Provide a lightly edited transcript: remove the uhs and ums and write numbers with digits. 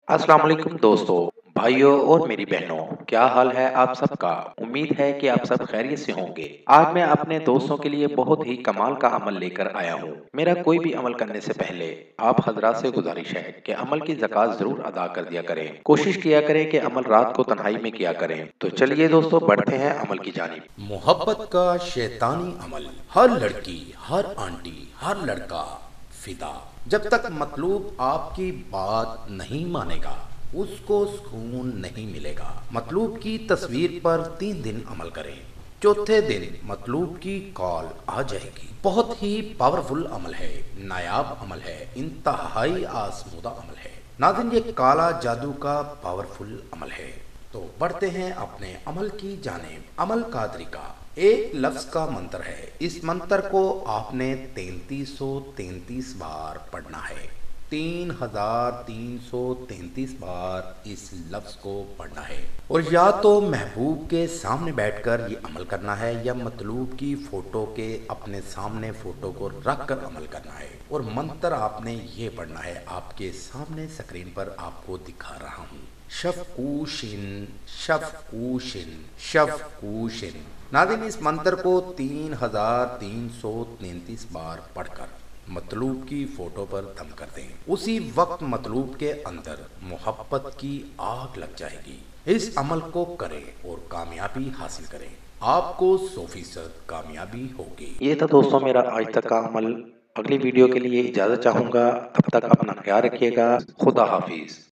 अस्सलाम वालेकुम दोस्तों, भाइयों और मेरी बहनों, क्या हाल है आप सबका? उम्मीद है कि आप सब खैरियत से होंगे। आज मैं अपने दोस्तों के लिए बहुत ही कमाल का अमल लेकर आया हूँ। मेरा कोई भी अमल करने से पहले आप हजरात से गुजारिश है कि अमल की ज़कात ज़रूर अदा कर दिया करें। कोशिश किया करें कि अमल रात को तन्हाई में किया करें। तो चलिए दोस्तों, बढ़ते हैं अमल की जानिब। मोहब्बत का शैतानी अमल। हर लड़की, हर आंटी, हर लड़का फिदा। जब तक मतलूब आपकी बात नहीं मानेगा उसको सुकून नहीं मिलेगा। मतलूब की तस्वीर पर 3 दिन अमल करें। चौथे दिन मतलूब की कॉल आ जाएगी। बहुत ही पावरफुल अमल है, नायाब अमल है, इंतहाई आजमूदा अमल है। नाज़रीन, ये काला जादू का पावरफुल अमल है। तो बढ़ते हैं अपने अमल की जानिब। अमल का तरीका एक लफ्ज का मंत्र है। इस मंत्र को आपने 3333 बार पढ़ना है। 3333 बार इस लफ्ज को पढ़ना है। और या तो महबूब के सामने बैठकर ये अमल करना है या मतलूब की फोटो के अपने सामने फोटो को रख कर अमल करना है। और मंत्र आपने ये पढ़ना है, आपके सामने स्क्रीन पर आपको दिखा रहा हूँ। शफकूशिन, शफकूशिन, शफकूशिन। नाज़रीन, इस मंत्र को 3333 बार पढ़कर मतलूब की फोटो पर दम कर दें। उसी वक्त मतलूब के अंदर मोहब्बत की आग लग जाएगी। इस अमल को करें और कामयाबी हासिल करें। आपको 100% कामयाबी होगी। ये था दोस्तों मेरा आज तक का अमल। अगली वीडियो के लिए इजाज़त चाहूँगा। तब तक अपना ख्याल रखिएगा। खुदा हाफिज़।